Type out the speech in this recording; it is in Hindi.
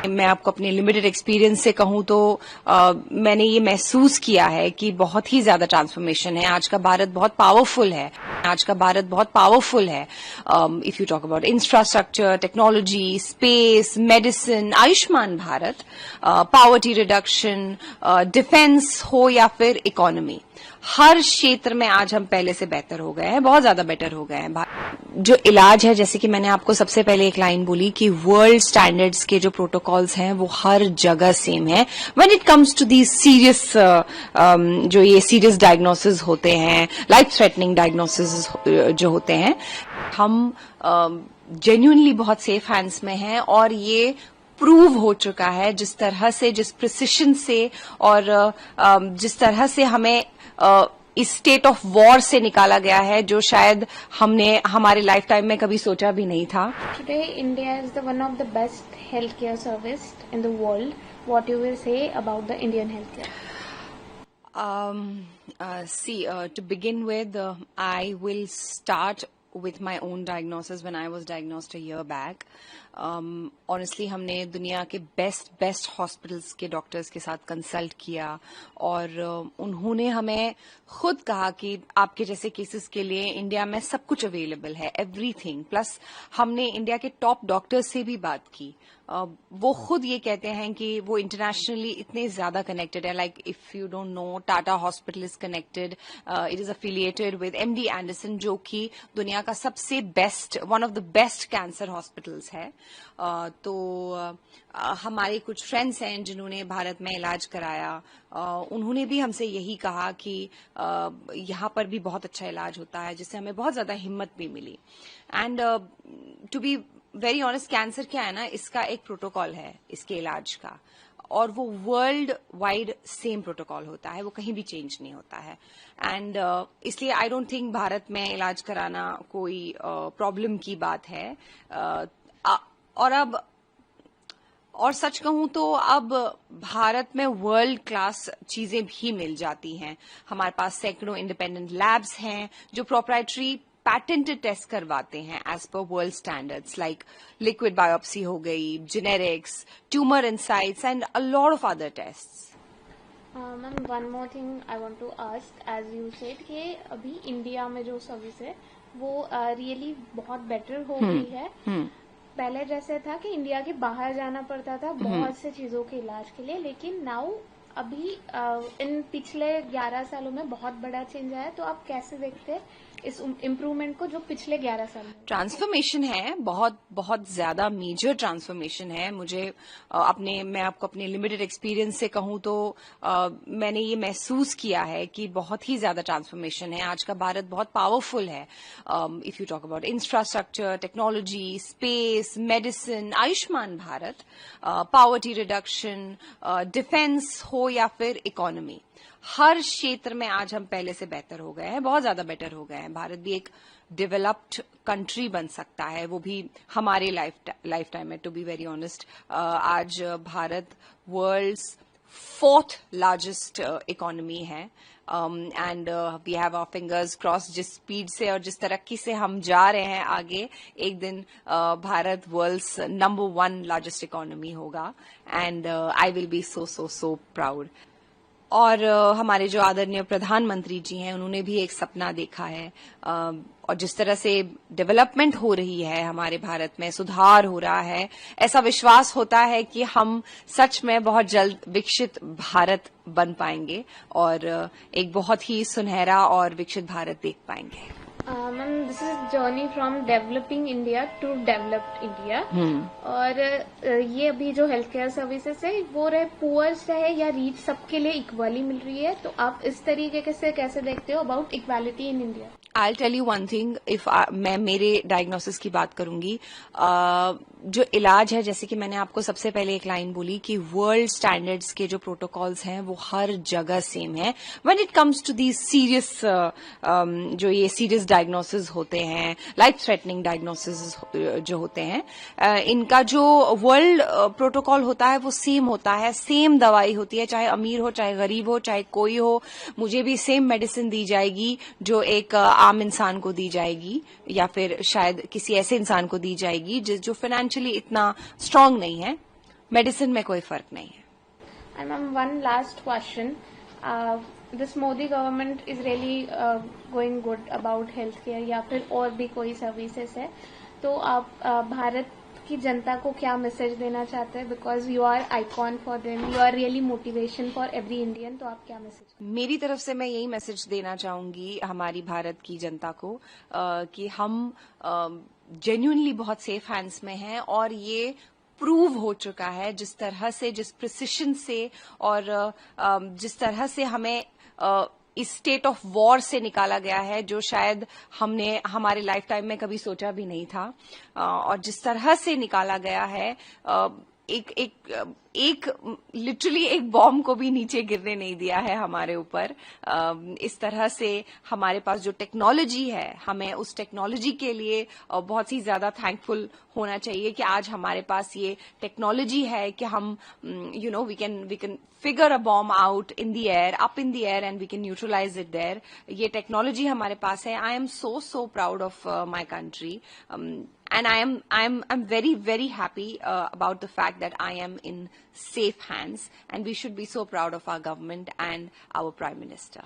मैं आपको अपने लिमिटेड एक्सपीरियंस से कहूं तो मैंने ये महसूस किया है कि बहुत ही ज्यादा ट्रांसफॉर्मेशन है। आज का भारत बहुत पावरफुल है। If you talk about infrastructure, technology, space, medicine, Ayushman Bharat, poverty reduction, defence हो या फिर इकोनॉमी, हर क्षेत्र में आज हम पहले से बेहतर हो गए हैं, बहुत ज्यादा बेटर हो गए हैं। जो इलाज है, जैसे कि मैंने आपको सबसे पहले एक लाइन बोली कि वर्ल्ड स्टैंडर्ड्स के जो प्रोटोकॉल्स हैं वो हर जगह सेम है। When it comes to the serious जो ये सीरियस डायग्नोसिस होते हैं, लाइफ थ्रेटनिंग डायग्नोसिस जो होते हैं, हम जेन्युइनली बहुत सेफ हैंड्स में हैं और ये प्रूव हो चुका है जिस तरह से, जिस प्रिसिशन से और जिस तरह से हमें इस स्टेट ऑफ वॉर से निकाला गया है, जो शायद हमने हमारे लाइफ टाइम में कभी सोचा भी नहीं था। Today India is the one of the best health care service in the world. What you will say about the Indian health care? To begin with, I will start with my own diagnosis when I was diagnosed a year back. Honestly, हमने दुनिया के बेस्ट हॉस्पिटल्स के डॉक्टर्स के साथ कंसल्ट किया और उन्होंने हमें खुद कहा कि आपके जैसे केसेस के लिए इंडिया में सब कुछ अवेलेबल है, एवरीथिंग। प्लस हमने इंडिया के टॉप डॉक्टर्स से भी बात की। वो खुद ये कहते हैं कि वो इंटरनेशनली इतने ज्यादा कनेक्टेड है। Like if you don't know, Tata hospital is connected, it is affiliated with MD Anderson, जो कि दुनिया का सबसे best, one of the best cancer hospitals है। हमारे कुछ फ्रेंड्स हैं जिन्होंने भारत में इलाज कराया, उन्होंने भी हमसे यही कहा कि यहाँ पर भी बहुत अच्छा इलाज होता है, जिससे हमें बहुत ज्यादा हिम्मत भी मिली। And to be very honest, cancer क्या है ना, इसका एक प्रोटोकॉल है इसके इलाज का, और वो वर्ल्ड वाइड सेम प्रोटोकॉल होता है, वो कहीं भी चेंज नहीं होता है। एंड इसलिए आई डोंट थिंक भारत में इलाज कराना कोई प्रॉब्लम की बात है। और सच कहूं तो अब भारत में वर्ल्ड क्लास चीजें भी मिल जाती हैं। हमारे पास सैकड़ों इंडिपेंडेंट लैब्स हैं जो प्रोप्राइटरी पैटेंटेड टेस्ट करवाते हैं as per world standards, like liquid biopsy हो गई, generics, tumour insights and a lot of other tests. Ma'am, one more thing I want to ask, as you said कि अभी इंडिया में जो सर्विस है वो रियली बहुत बेटर हो गई है। पहले जैसे था कि इंडिया के बाहर जाना पड़ता था बहुत से चीजों के इलाज के लिए, लेकिन नाउ अभी इन पिछले 11 सालों में बहुत बड़ा चेंज आया। तो आप कैसे देखते हैं इस इम्प्रूवमेंट को जो पिछले 11 साल में? ट्रांसफॉर्मेशन है, बहुत ज्यादा मेजर ट्रांसफॉर्मेशन है। मैं आपको अपने लिमिटेड एक्सपीरियंस से कहूं तो मैंने ये महसूस किया है कि बहुत ही ज्यादा ट्रांसफॉर्मेशन है। आज का भारत बहुत पावरफुल है। If you talk about infrastructure, technology, space, medicine, Ayushman Bharat, poverty reduction, defence हो या फिर इकोनॉमी, हर क्षेत्र में आज हम पहले से बेहतर हो गए हैं, बहुत ज्यादा बेटर हो गए हैं। भारत भी एक डेवलप्ड कंट्री बन सकता है, वो भी हमारे लाइफ टाइम में। टू बी वेरी ऑनेस्ट, आज Bharat world's 4th largest economy है। And we have our fingers cross, जिस स्पीड से और जिस तरक्की से हम जा रहे हैं आगे, एक दिन Bharat world's number 1 largest economy होगा। And I will be so proud. और हमारे जो आदरणीय प्रधानमंत्री जी हैं, उन्होंने भी एक सपना देखा है, और जिस तरह से डेवलपमेंट हो रही है हमारे भारत में, सुधार हो रहा है, ऐसा विश्वास होता है कि हम सच में बहुत जल्द विकसित भारत बन पाएंगे और एक बहुत ही सुनहरा और विकसित भारत देख पाएंगे। Ma'am, this is journey from developing India to developed India. और ये अभी जो हेल्थ केयर सर्विसेज है वो रहे पुअर्स है या रीच, सबके लिए इक्वली मिल रही है। तो आप इस तरीके से कैसे देखते हो about equality in India? I tell you one thing, if मैं मेरे डायग्नोसिस की बात करूंगी, जो इलाज है, जैसे कि मैंने आपको सबसे पहले एक लाइन बोली कि वर्ल्ड स्टैंडर्ड्स के जो प्रोटोकॉल्स हैं वो हर जगह सेम है। When it comes to the serious जो ये सीरियस डायग्नोसिस होते हैं, लाइफ थ्रेटनिंग डायग्नोसिस जो होते हैं, इनका जो वर्ल्ड प्रोटोकॉल होता है वो सेम होता है, सेम दवाई होती है, चाहे अमीर हो, चाहे गरीब हो, चाहे कोई हो, मुझे भी सेम मेडिसिन दी जाएगी जो एक आम इंसान को दी जाएगी, या फिर शायद किसी ऐसे इंसान को दी जाएगी जो फाइनेंशियली इतना स्ट्रांग नहीं है। मेडिसिन में कोई फर्क नहीं है। And ma'am, one last question. This Modi government is really going good about healthcare या फिर और भी कोई सर्विसेज है, तो आप भारत की जनता को क्या मैसेज देना चाहते हैं? Because you are icon for them, you are really motivation for every Indian, तो आप क्या मैसेज? मेरी तरफ से मैं यही मैसेज देना चाहूंगी हमारी भारत की जनता को कि हम जेन्युइनली बहुत सेफ हैंड्स में हैं, और ये प्रूव हो चुका है जिस तरह से, जिस प्रिसिशन से और जिस तरह से हमें इस स्टेट ऑफ वॉर से निकाला गया है, जो शायद हमने हमारे लाइफ टाइम में कभी सोचा भी नहीं था, और जिस तरह से निकाला गया है, एक लिटरली एक बॉम्ब को भी नीचे गिरने नहीं दिया है हमारे ऊपर। इस तरह से हमारे पास जो टेक्नोलॉजी है, हमें उस टेक्नोलॉजी के लिए बहुत ही ज्यादा थैंकफुल होना चाहिए कि आज हमारे पास ये टेक्नोलॉजी है कि हम we can figure a bomb out in the air, up in the air, and we can neutralize it there. ये टेक्नोलॉजी हमारे पास है। I am so proud of my country, and I'm very happy about the fact that I am in safe hands, and we should be so proud of our government and our Prime Minister.